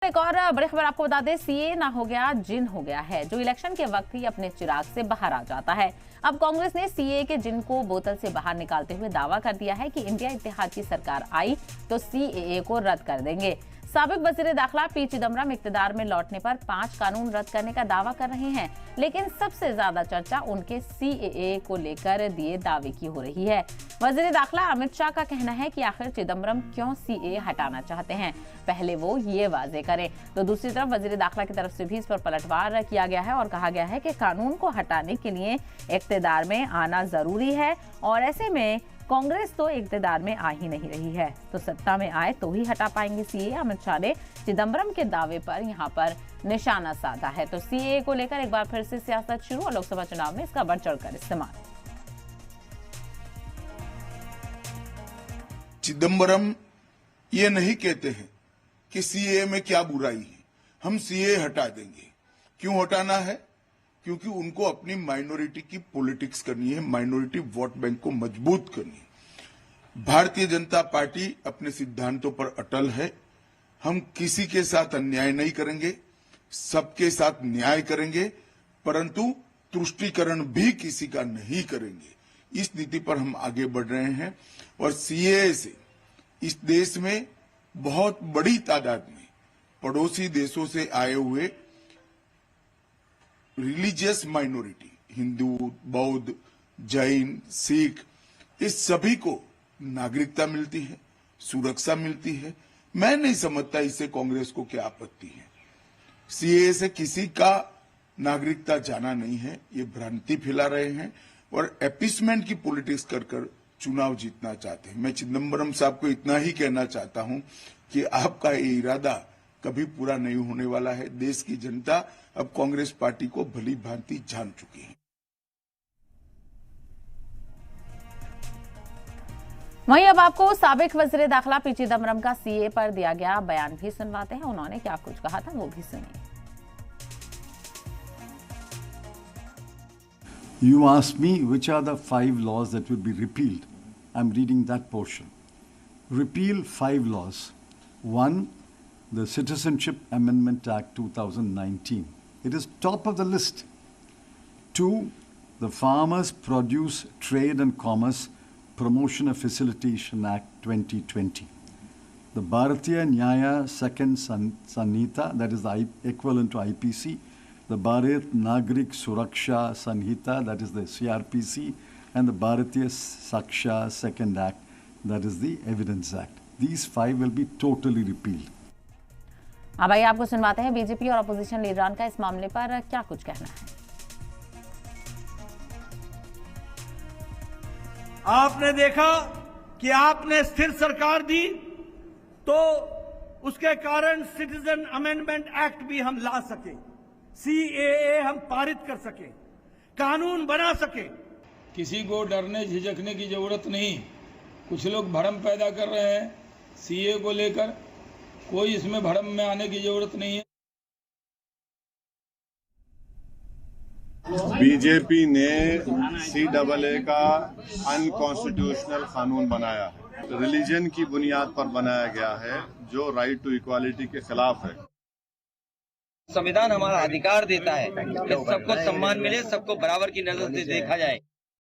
एक और बड़ी खबर आपको बता दें, सीए ना हो गया जिन हो गया है, जो इलेक्शन के वक्त ही अपने चिराग से बाहर आ जाता है। अब कांग्रेस ने सीए के जिन को बोतल से बाहर निकालते हुए दावा कर दिया है कि इंडिया इत्तेहाद की सरकार आई तो सीएए को रद्द कर देंगे। साबिक वजीर दाखिला पी चिदम्बरम इक्तदार में लौटने पर 5 कानून रद्द करने का दावा कर रहे हैं, लेकिन सबसे ज्यादा चर्चा उनके सीएए को लेकर दिए दावे की हो रही है। वजीर दाखिला अमित शाह का कहना है कि आखिर चिदम्बरम क्यों सीएए हटाना चाहते हैं, पहले वो ये वाजे करें। तो दूसरी तरफ वजीर दाखिला की तरफ से भी इस पर पलटवार किया गया है और कहा गया है कि कानून को हटाने के लिए इक्तदार में आना जरूरी है और ऐसे में कांग्रेस तो इक्तदार में आ ही नहीं रही है, तो सत्ता में आए तो ही हटा पाएंगे सीए। अमित शाह ने चिदम्बरम के दावे पर यहां पर निशाना साधा है। तो सीए को लेकर एक बार फिर से सियासत शुरू और लोकसभा चुनाव में इसका बढ़ चढ़कर इस्तेमाल। चिदम्बरम ये नहीं कहते हैं कि सीए में क्या बुराई है, हम सीए हटा देंगे। क्यों हटाना है? क्योंकि उनको अपनी माइनॉरिटी की पॉलिटिक्स करनी है, माइनॉरिटी वोट बैंक को मजबूत करनी है। भारतीय जनता पार्टी अपने सिद्धांतों पर अटल है। हम किसी के साथ अन्याय नहीं करेंगे, सबके साथ न्याय करेंगे, परंतु तुष्टीकरण भी किसी का नहीं करेंगे। इस नीति पर हम आगे बढ़ रहे हैं और सीए से इस देश में बहुत बड़ी तादाद में पड़ोसी देशों से आए हुए रिलीजियस माइनॉरिटी, हिंदू, बौद्ध, जैन, सिख, इस सभी को नागरिकता मिलती है, सुरक्षा मिलती है। मैं नहीं समझता इससे कांग्रेस को क्या आपत्ति है। सीए से किसी का नागरिकता जाना नहीं है, ये भ्रांति फैला रहे हैं और एपीसमेंट की पॉलिटिक्स कर चुनाव जीतना चाहते हैं। मैं चिदम्बरम साहब को इतना ही कहना चाहता हूं कि आपका ये इरादा कभी पूरा नहीं होने वाला है। देश की जनता अब कांग्रेस पार्टी को भली भांति जान चुकी है। वहीं अब आपको साबिक वजीर दाखिला पी चिदम्बरम का सीए पर दिया गया बयान भी सुनवाते हैं। उन्होंने क्या कुछ कहा था वो भी सुनिए। You asked me which are the 5 laws that will be repealed. I'm reading that portion. Repeal 5 laws. 1. The Citizenship Amendment Act 2019. It is top of the list. 2. The Farmers Produce Trade and Commerce Promotion and Facilitation Act 2020. The Bharatiya Nyaya Second Sanhita, that is the equivalent to IPC. The Bharat Nagrik Suraksha Sanhita, that is the CRPC, and the Bharatiya Saksha Second Act, that is the Evidence Act. These 5 will be totally repealed. अब आइए आपको सुनवाते हैं BJP और opposition लीडरान का इस मामले पर क्या कुछ कहना है। आपने देखा कि आपने स्थिर सरकार दी तो उसके कारण सिटीजन अमेंडमेंट एक्ट भी हम ला सके, सीएए हम पारित कर सके, कानून बना सके। किसी को डरने झिझकने की जरूरत नहीं। कुछ लोग भ्रम पैदा कर रहे हैं सीए को लेकर, कोई इसमें भ्रम में आने की जरूरत नहीं है। बीजेपी ने सीएए का अनकॉन्स्टिट्यूशनल कानून बनाया है, रिलीजन की बुनियाद पर बनाया गया है, जो राइट टू इक्वालिटी के खिलाफ है। संविधान हमारा अधिकार देता है कि सबको सम्मान मिले, सबको बराबर की नजर से देखा जाए।